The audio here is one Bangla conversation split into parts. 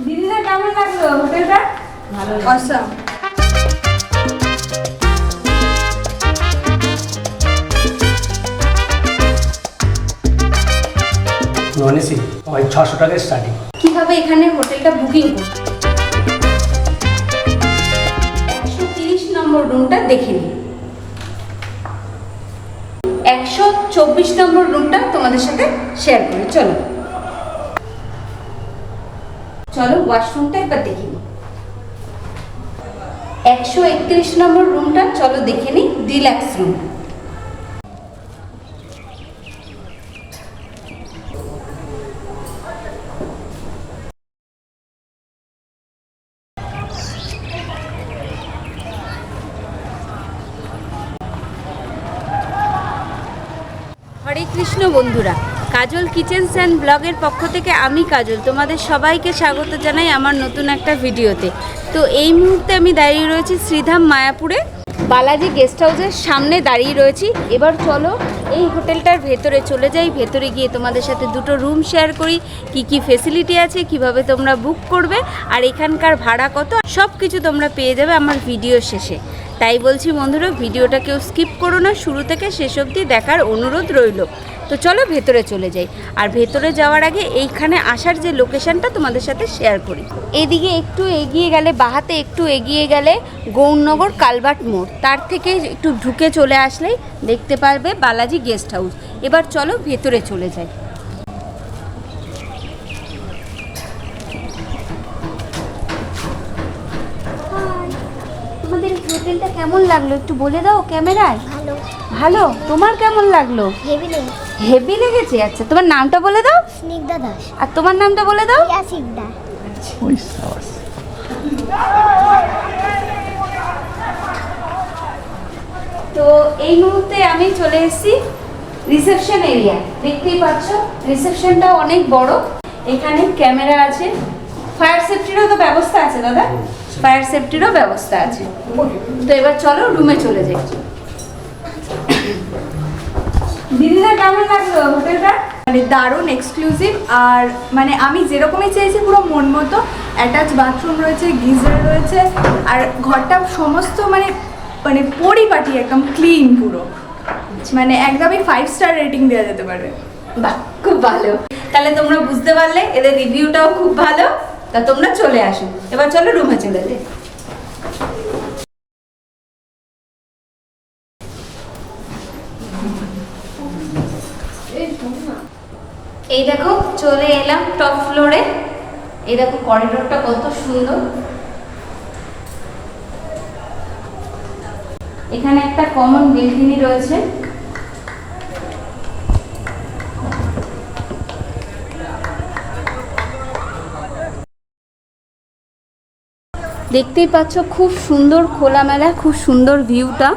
দিদিরা কেমন লাগলো হোটেলটা? ভালো, অসাম। নন এসি ওই 600 টাকায় স্টার্টিং। কিভাবে এখানে হোটেলটা বুকিং করব? 130 নম্বর রুমটা দেখে নিন। 124 নম্বর রুমটা তোমাদের সাথে শেয়ার করি। চলো চলো ওয়াশরুমটা একবার দেখে নিই। 131 নম্বর রুমটা চলো দেখে নিই, ডিলাক্স রুম। হরে কৃষ্ণ বন্ধুরা, কাজল কিচেন্স অ্যান্ড ব্লগের পক্ষ থেকে আমি কাজল তোমাদের সবাইকে স্বাগত জানাই আমার নতুন একটা ভিডিওতে। তো এই মুহূর্তে আমি দাঁড়িয়ে রয়েছি শ্রীধাম মায়াপুরে বালাজি গেস্ট হাউসের সামনে দাঁড়িয়ে রয়েছি। এবার চলো এই হোটেলটার ভেতরে চলে যাই, ভেতরে গিয়ে তোমাদের সাথে দুটো রুম শেয়ার করি, কি কি ফেসিলিটি আছে, কিভাবে তোমরা বুক করবে আর এখানকার ভাড়া কত, সব কিছু তোমরা পেয়ে যাবে আমার ভিডিও শেষে। তাই বলছি বন্ধুরা, ভিডিওটা কেউ স্কিপ করো না, শুরু থেকে শেষ অবধি দেখার অনুরোধ রইল। তো চলো ভেতরে চলে যাই। আর ভেতরে যাওয়ার আগে এইখানে আসার যে লোকেশনটা তোমাদের সাথে শেয়ার করি। এইদিকে একটু এগিয়ে গেলে, বাহাতে একটু এগিয়ে গেলে গৌরনগর কালভার্ট মোড়, তার থেকে একটু ঢুকে চলে আসলেই দেখতে পারবে বালাজি গেস্ট হাউস। এবার চলো ভেতরে চলে যাই। তোমাদের হোটেলটা কেমন লাগলো একটু বলে দাও ক্যামেরায়। ভালো। ভালো, তোমার কেমন লাগলো? হেভি লেগেছে। হেভি লেগেছে। আচ্ছা, তোমার নামটা বলে দাও। স্নিগ্ধা দাস। আর তোমার নামটা বলে দাও। ইয়াসিকদা। তো এই মুহূর্তে আমি চলে এসেছি রিসেপশন এরিয়া। দেখতেই পাচ্ছ রিসেপশনটা অনেক বড়। এখানে ক্যামেরা আছে, ফায়ার সেফটিরও তো ব্যবস্থা আছে দাদা, ফায়ার সেফটিরও ব্যবস্থা আছে। তো এবার চলো রুমে চলে যাই। দিদিরা কেমন লাগলো হোটেলটা? মানে দারুণ এক্সক্লুসিভ, আর মানে আমি যেরকমই চেয়েছি পুরো মন মতো। অ্যাটাচ বাথরুম রয়েছে, গিজার রয়েছে, আর ঘরটা সমস্ত মানে মানে পরিপাটি, একদম ক্লিন পুরো, মানে একদমই 5 স্টার রেটিং দেওয়া যেতে পারে। বাহ, খুব ভালো। তাহলে তোমরা বুঝতে পারলে এদের রিভিউটাও খুব ভালো। তা তোমরা চলে আসো, এবার চলো রুমে চলে যাই। এই দেখো চলে এলাম টপ ফ্লোরে। এই দেখো করিডোরটা কত সুন্দর। এখানে একটা কমন বেলকনি রয়েছে। দেখতেই পাচ্ছ খুব সুন্দর খোলামেলা, খুব সুন্দর ভিউটা।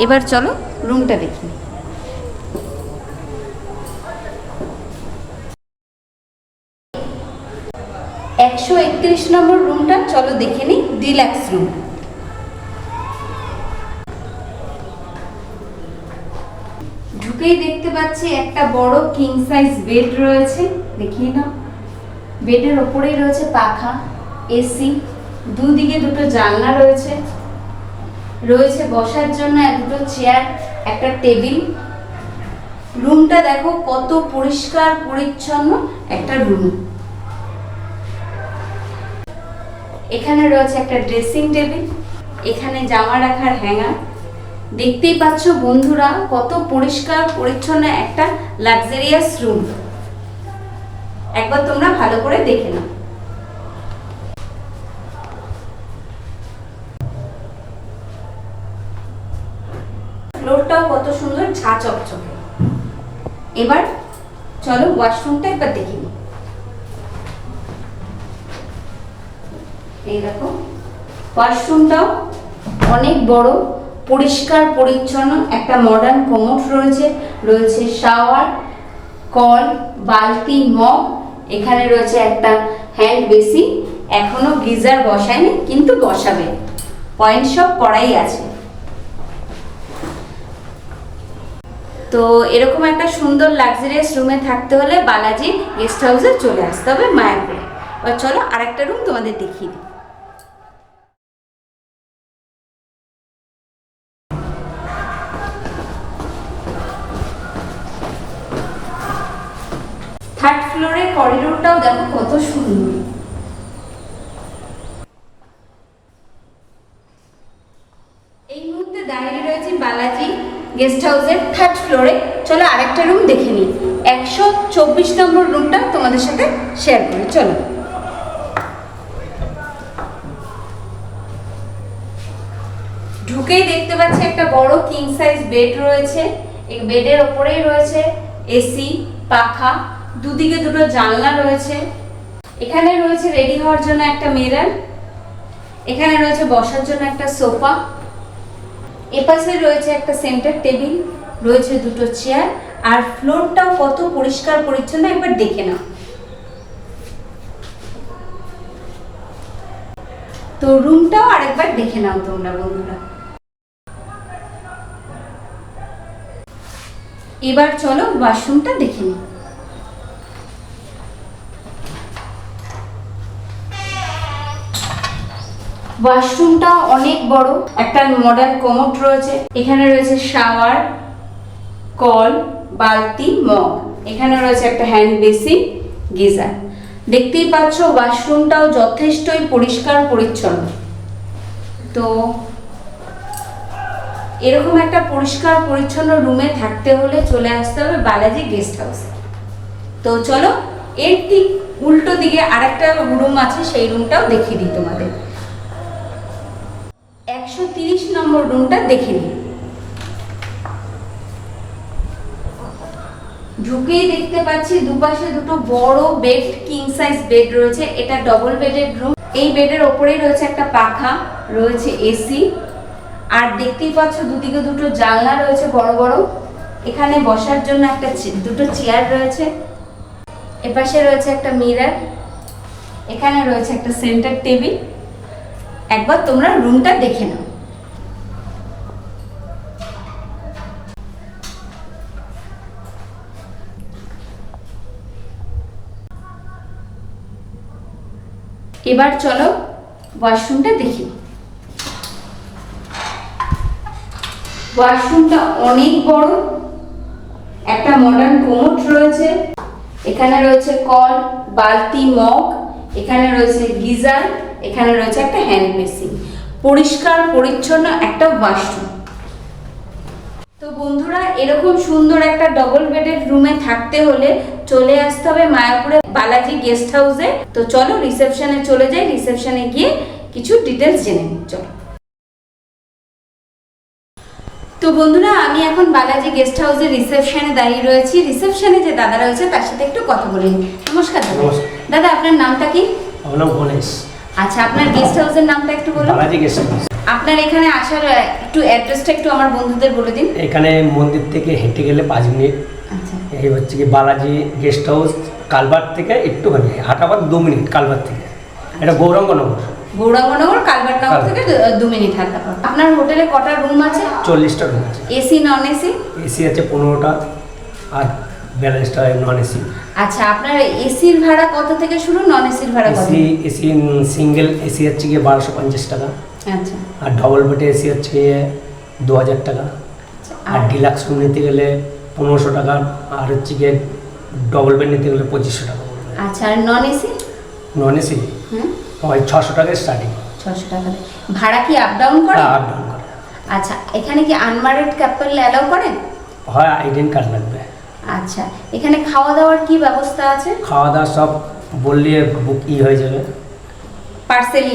এবার চলো রুমটা দেখি। একশো 31 নম্বর রুমটা চলো দেখে নিই, ডিলাক্স রুম। ঢুকেই দেখতে পাচ্ছি একটা বড় কিং সাইজ বেড রয়েছে, দেখিয়ে নাও। বেডের ওপরেই রয়েছে পাখা, এসি, দুদিকে দুটো জানলা রয়েছে, রয়েছে বসার জন্য দুটো চেয়ার, একটা টেবিল। রুমটা দেখো কত পরিষ্কার পরিচ্ছন্ন একটা রুম। এখানে রয়েছে একটা ড্রেসিং টেবিল, এখানে জামা রাখার হ্যাঙ্গার। দেখতেই পাচ্ছ বন্ধুরা কত পরিষ্কার পরিচ্ছন্ন একটা লাক্সারিয়াস রুম। একবার তোমরা ভালো করে দেখে নাও। ফ্লোরটাও কত সুন্দর, ছা চকচকে। এবার চলো ওয়াশরুমটা একবার দেখি। এই দেখো ওয়াশরুমটাও অনেক বড়, পরিষ্কার পরিচ্ছন্ন। একটা মডার্ন কোমোড রয়েছে, রয়েছে শাওয়ার, কল, বালতি, মগ। এখানে রয়েছে একটা হ্যান্ড বেসিন। এখনো গিজার বসায়নি, কিন্তু বসাবে, পয়েন্ট সব করাই আছে। তো এরকম একটা সুন্দর লাক্সারিয়াস রুমে থাকতে হলে বালাজি গেস্ট হাউসে চলে আসতে হবে মায়াপুরে। এবার চলো আরেকটা রুম তোমাদের দেখিয়ে দিই। থার্ড ফ্লোরের করিডোরটাও দেখো কত সুন্দর। এই মুহূর্তে দাঁড়িয়ে রয়েছে বালাজি গেস্ট হাউসের থার্ড ফ্লোরে। চলো আরেকটা রুম দেখে নিই, 124 নম্বর রুমটা তোমাদের সাথে শেয়ার করি। চলো। ঢুকেই দেখতে পাচ্ছি একটা বড় কিং সাইজ বেড রয়েছে। এই বেডের ওপরেই রয়েছে এসি, পাখা, দুদিকে দুটো জানলা রয়েছে। এখানে রয়েছে রেডি হওয়ার জন্য একটা মিরর, এখানে রয়েছে বসার জন্য একটা সোফা, এপাশে রয়েছে একটা সেন্টার টেবিল, রয়েছে দুটো চেয়ার। আর ফ্লোরটাও কত পরিষ্কার পরিচ্ছন্ন, একবার দেখে নাও। তো রুমটাও আরেকবার দেখে নাও তোমরা বন্ধুরা। এবার চলো ওয়াশরুমটা দেখে নিই। ওয়াশরুমটা অনেক বড়, একটা মডার্ন কমোড রয়েছে, এখানে রয়েছে শাওয়ার, কল, বালতি, মগ, এখানে রয়েছে একটা হ্যান্ড বেসিন, গিজার। দেখতেই পাচ্ছ ওয়াশরুমটাও যথেষ্টই পরিষ্কার পরিচ্ছন্ন। তো এরকম একটা পরিষ্কার পরিচ্ছন্ন রুমে থাকতে হলে চলে আসতে হবে বালাজি গেস্ট হাউসে। তো চলো এর ঠিক উল্টো দিকে আরেকটা রুম আছে, সেই রুমটাও দেখিয়ে দিই তোমাদের। 130 নম্বর রুমটা দেখে নিই। ঢুকেই দেখতে পাচ্ছি দুপাশে দুটো বড় বেড, কিং সাইজ বেড রয়েছে। এটা ডবল বেডের রুম। এই বেডের ওপরেই রয়েছে একটা পাখা, রয়েছে এসি, আর দেখতেই পাচ্ছ দুদিকে দুটো জানলা রয়েছে বড় বড়। এখানে বসার জন্য একটা দুটো চেয়ার রয়েছে, এপাশে রয়েছে একটা মিরর, এখানে রয়েছে একটা সেন্টার টেবিল। একবার তোমরা রুমটা দেখে নাও। এবার চলো ওয়াশরুমটা দেখি। ওয়াশরুমটা অনেক বড়, একটা মডার্ন কোমোড রয়েছে, এখানে রয়েছে কল, বালতি, মগ, এখানে রয়েছে গিজার, এখানে রয়েছে একটা হ্যান্ড বেসিন। পরিষ্কার পরিচ্ছন্ন একটা ওয়াশরুম। তো বন্ধুরা এরকম সুন্দর একটা ডবল বেডের রুমে থাকতে হলে চলে আসতে হবে মায়াপুরে বালাজি গেস্ট হাউসে। তো চলো রিসেপশনে চলে যাই, রিসেপশনে গিয়ে কিছু ডিটেলস জেনে নিই। চলো। তো বন্ধুরা আমি এখন বালাজি গেস্ট হাউসের রিসেপশনে দাঁড়িয়ে রয়েছি। রিসেপশনে যে দাদা রয়েছে তার সাথে একটু কথা বলে নিই। নমস্কার দাদা। নমস্কার। দাদা আপনার নামটা কি? আমার নাম গণেশ। আচ্ছা, আপনার গেস্ট হাউসের নামটা একটু বলুন। Balaji guest house. আপনার এখানে আসার একটু অ্যাড্রেসটা একটু আমার বন্ধুদের বলে দিন। এখানে মন্দির থেকে হেঁটে গেলে 5 মিনিট। আচ্ছা, এই হচ্ছে কি বালাজি গেস্ট হাউস, কালভার্ট থেকে একটুখানি হাঁটাবার 2 মিনিট কালভার্ট থেকে। এটা গৌরাঙ্গনগর। গৌরাঙ্গনগর কালভার্টনগর থেকে 2 মিনিট হাঁটা পথ। আপনার হোটেলে কটা রুম আছে? 40টা রুম আছে। AC non AC? এসি আছে 15টা আর 42টা নন এসি। আচ্ছা, আপনার এসির ভাড়া কত থেকে শুরু, নন এসির ভাড়া কত? এসি সিঙ্গেল এসি হচ্ছে গিয়ে 1250 টাকা, আচ্ছা, আর ডবল বেডে এসি হচ্ছে গিয়ে 2000 টাকা, আর ডিলাক্স রুম নিতে গেলে 1500 টাকা, আর হচ্ছে গিয়ে ডবল বেড নিতে গেলে 2500 টাকা পড়বে। আচ্ছা, আর নন এসি? নন এসি হ্যাঁ, ওই 600 টাকায় স্টার্টিং। 600 টাকা। ভাড়া কি আপ ডাউন করে? আপ ডাউন করে। আচ্ছা, এখানে কি আনম্যারিড কাপল অ্যালাউ করেন? হয় আইডেন্টি কার্ড লাগবে। আচ্ছা, এখানে খাওয়া দাওয়ার কি ব্যবস্থা আছে? খাওয়া দাওয়া সব বললে বুক হয়ে যাবে, পার্সেল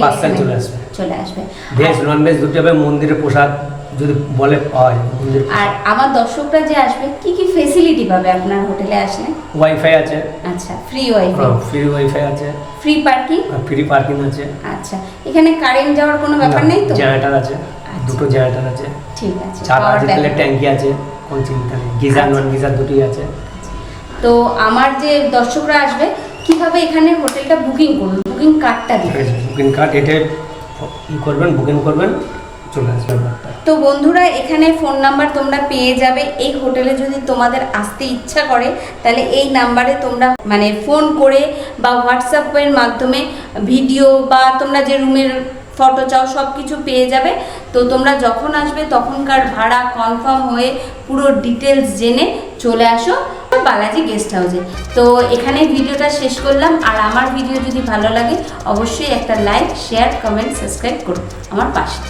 চলে আসবে। চলে আসবে। ভেজ নন ভেজ দুটো হবে। মন্দিরের প্রসাদ যদি বলে পাওয়া যায় মন্দির। আর আমার দর্শকরা যে আসবে কি কি ফেসিলিটি পাবে আপনার হোটেলে আসলে? ওয়াইফাই আছে। আচ্ছা, ফ্রি ওয়াইফাই? ফ্রি ওয়াইফাই আছে। Free parking? ফ্রি পার্কিং আছে। আচ্ছা, এখানে কারেন্ট যাওয়ার কোনো ব্যাপার নেই তো? জেনারেটর আছে, দুটো জেনারেটর আছে। ঠিক আছে। চার Power লিটারের bank। ট্যাঙ্কি আছে, কোনো চিন্তা নেই। গিজার নন গিজার দুটোই আছে। তো আমার যে দর্শকরা আসবে কিভাবে এখানে হোটেলটা বুকিং করবে? বুকিং কার্ডটা দিন। বুকিং কার্ড এটা ই করবেন, বুকিং করবেন, চলে আসবে ব্যাপারটা। তো বন্ধুরা এখানে ফোন নাম্বার তোমরা পেয়ে যাবে। এই হোটেলে যদি তোমাদের আসতে ইচ্ছা করে তাহলে এই নাম্বারে তোমরা মানে ফোন করে বা হোয়াটসঅ্যাপের মাধ্যমে ভিডিও বা তোমরা যে রুমের ফটো চাও সব কিছু পেয়ে যাবে। তো তোমরা যখন আসবে তখনকার ভাড়া কনফার্ম হয়ে পুরো ডিটেলস জেনে চলে আসো বালাজি গেস্ট হাউসে। তো এখানে ভিডিওটা শেষ করলাম। আর আমার ভিডিও যদি ভালো লাগে অবশ্যই একটা লাইক, শেয়ার, কমেন্ট, সাবস্ক্রাইব করো আমার পাশে।